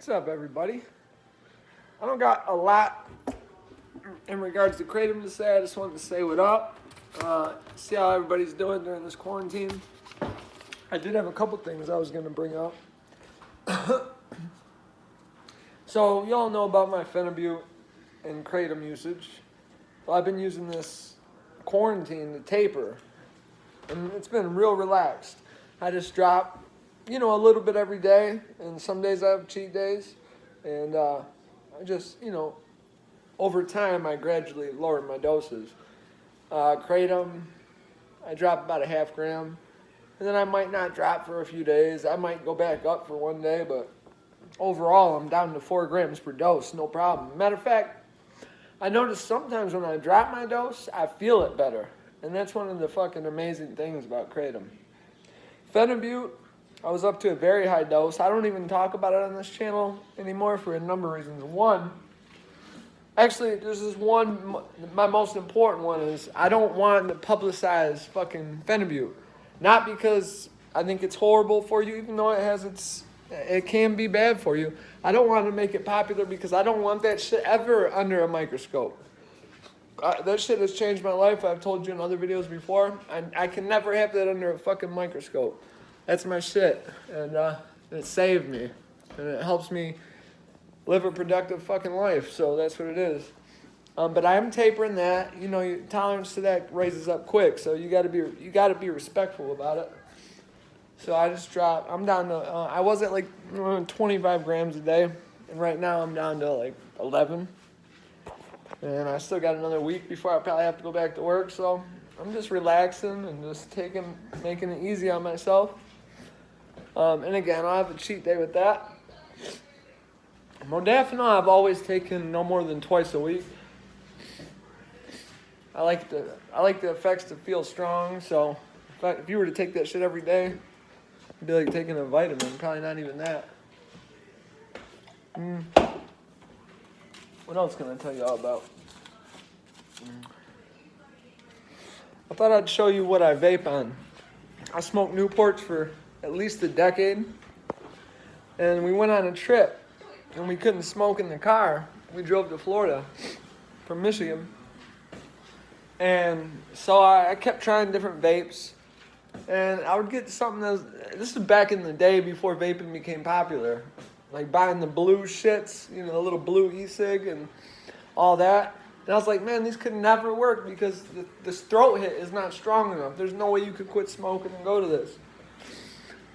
What's up, everybody? I don't got a lot in regards to Kratom to say. I just wanted to say what up. See how everybody's doing during this quarantine. I did have a couple things I was going to bring up. So, y'all know about my Phenibut and Kratom usage. Well, I've been using this quarantine to taper, and it's been real relaxed. I just drop, a little bit every day, and some days I have cheat days, and I just, over time I gradually lower my doses. Kratom, I drop about a half gram, and then I might not drop for a few days. I might go back up for one day, but overall I'm down to 4 grams per dose, no problem. Matter of fact, I notice sometimes when I drop my dose, I feel it better. And that's one of the fucking amazing things about Kratom. Phenibut, I was up to a very high dose. I don't even talk about it on this channel anymore for a number of reasons. One, actually, there's this one, my most important one is I don't want to publicize fucking Phenibut. Not because I think it's horrible for you, even though it can be bad for you. I don't want to make it popular because I don't want that shit ever under a microscope. That shit has changed my life. I've told you in other videos before. I can never have that under a fucking microscope. That's my shit. And it saved me. And it helps me live a productive fucking life. So that's what it is. But I am tapering that. Your tolerance to that raises up quick. So you gotta be respectful about it. So I just dropped. I'm down to. I was at like 25 grams a day, and right now I'm down to like 11. And I still got another week before I probably have to go back to work. So I'm just relaxing and just making it easy on myself. And again, I'll have a cheat day with that. Modafinil I've always taken no more than twice a week. I like the effects to feel strong. So if you were to take that shit every day, it'd be like taking a vitamin. Probably not even that. What else can I tell you all about? I thought I'd show you what I vape on. I smoked Newports for at least a decade. And we went on a trip. And we couldn't smoke in the car. We drove to Florida from Michigan. And so I kept trying different vapes. And I would get something this is back in the day before vaping became popular. Like buying the blue shits, the little blue e-cig and all that. And I was like, man, these could never work because this throat hit is not strong enough. There's no way you could quit smoking and go to this.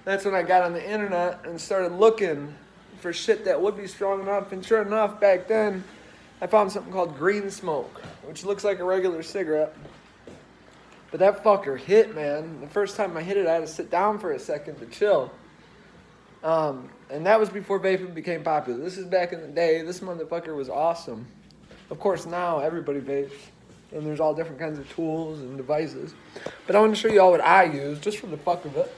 That's when I got on the internet and started looking for shit that would be strong enough. And sure enough, back then, I found something called Green Smoke, which looks like a regular cigarette. But that fucker hit, man. The first time I hit it, I had to sit down for a second to chill. And that was before vaping became popular. This is back in the day. This motherfucker was awesome. Of course, now everybody vapes. And there's all different kinds of tools and devices. But I want to show you all what I use, just for the fuck of it.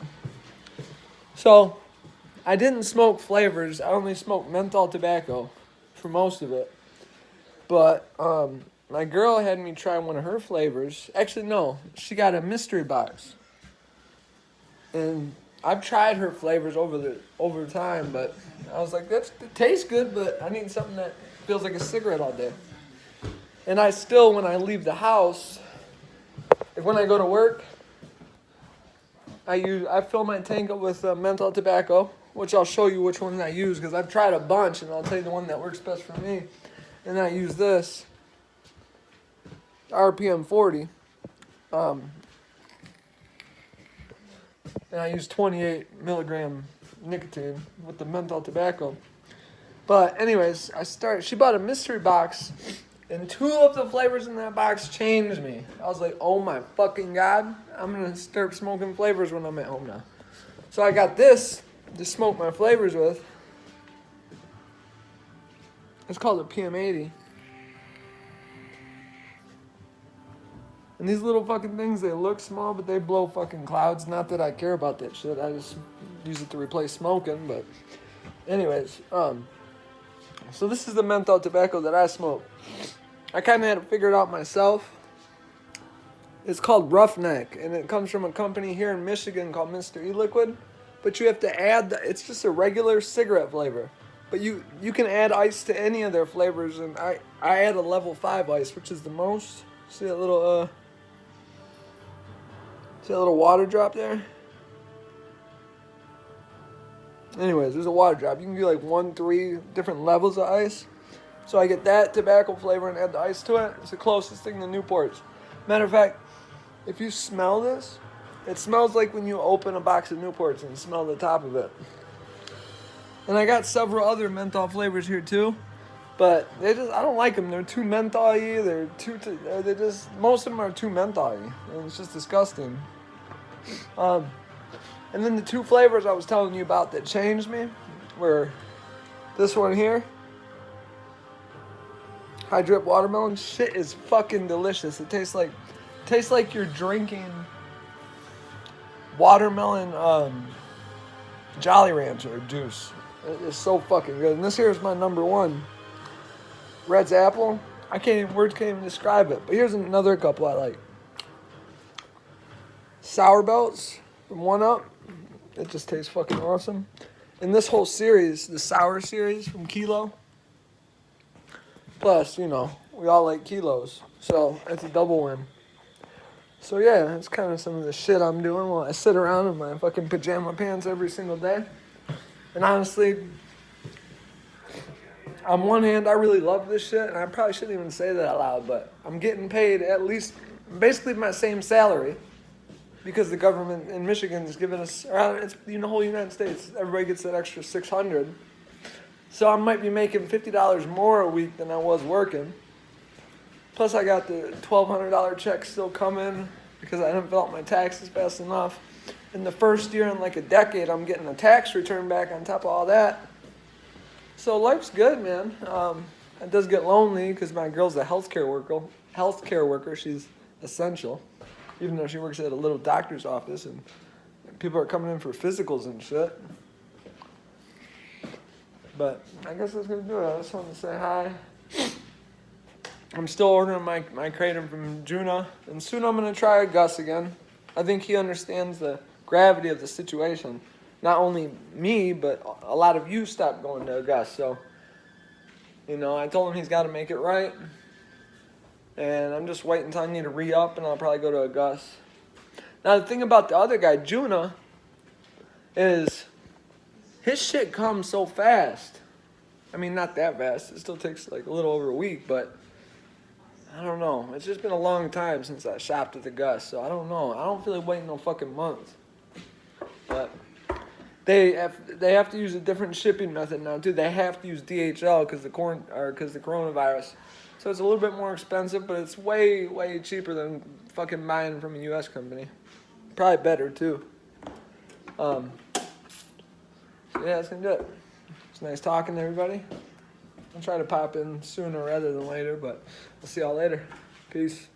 So, I didn't smoke flavors. I only smoked menthol tobacco for most of it. But my girl had me try one of her flavors. Actually, no. She got a mystery box. And I've tried her flavors over time, but I was like, it tastes good, but I need something that feels like a cigarette all day. And I still, when I leave the house, when I go to work, I fill my tank up with menthol tobacco, which I'll show you which ones I use, because I've tried a bunch, and I'll tell you the one that works best for me. And I use this, RPM 40. And I use 28 milligram nicotine with the menthol tobacco. But anyways, she bought a mystery box, and 2 of the flavors in that box changed me. I was like, oh my fucking God, I'm going to start smoking flavors when I'm at home now. So I got this to smoke my flavors with. It's called a PM80. And these little fucking things, they look small, but they blow fucking clouds. Not that I care about that shit. I just use it to replace smoking. But anyways, so this is the menthol tobacco that I smoke. I kind of had to figure it out myself. It's called Roughneck, and it comes from a company here in Michigan called Mr. E-Liquid. But you have to add, it's just a regular cigarette flavor. But you can add ice to any of their flavors, and I add a level 5 ice, which is the most. See that little water drop there? Anyways, there's a water drop. You can do like 3 different levels of ice. So I get that tobacco flavor and add the ice to it. It's the closest thing to Newports. Matter of fact, if you smell this, it smells like when you open a box of Newports and smell the top of it. And I got several other menthol flavors here too, but I don't like them. They're too menthol-y. Most of them are too menthol-y, and it's just disgusting. And then the 2 flavors I was telling you about that changed me were this one here. High drip watermelon. Shit is fucking delicious. It tastes like you're drinking watermelon Jolly Rancher juice. It's so fucking good. And this here is my number 1. Red's Apple. Words can't even describe it. But here's another couple I like. Sour Belts from 1UP. It just tastes fucking awesome. And this whole series, the sour series from Kilo. Plus, we all like kilos. So that's a double win. So yeah, that's kind of some of the shit I'm doing while I sit around in my fucking pajama pants every single day. And honestly, on one hand, I really love this shit, and I probably shouldn't even say that out loud, but I'm getting paid at least basically my same salary because the government in Michigan is giving us, it's the whole United States, everybody gets that extra $600. So I might be making $50 more a week than I was working. Plus I got the $1,200 check still coming because I didn't fill out my taxes fast enough. In the first year in like a decade, I'm getting a tax return back on top of all that. So life's good, man. It does get lonely because my girl's a healthcare worker. She's essential, even though she works at a little doctor's office and people are coming in for physicals and shit. But I guess that's gonna do it. I just wanted to say hi. I'm still ordering my kratom from Juna, and soon I'm gonna try Gus again. I think he understands the gravity of the situation. Not only me, but a lot of you stopped going to Gus. So, I told him he's got to make it right. And I'm just waiting until I need to re-up, and I'll probably go to a Gus. Now, the thing about the other guy, Juna, is his shit comes so fast. I mean, not that fast. It still takes like a little over a week, but I don't know. It's just been a long time since I shopped at the Gus, so I don't know. I don't feel like waiting no fucking month. But they have to use a different shipping method now too. They have to use DHL because the coronavirus. So it's a little bit more expensive, but it's way, way cheaper than fucking buying from a U.S. company. Probably better too. So yeah, that's gonna do it. It's nice talking to everybody. I'll try to pop in sooner rather than later, but I'll see y'all later. Peace.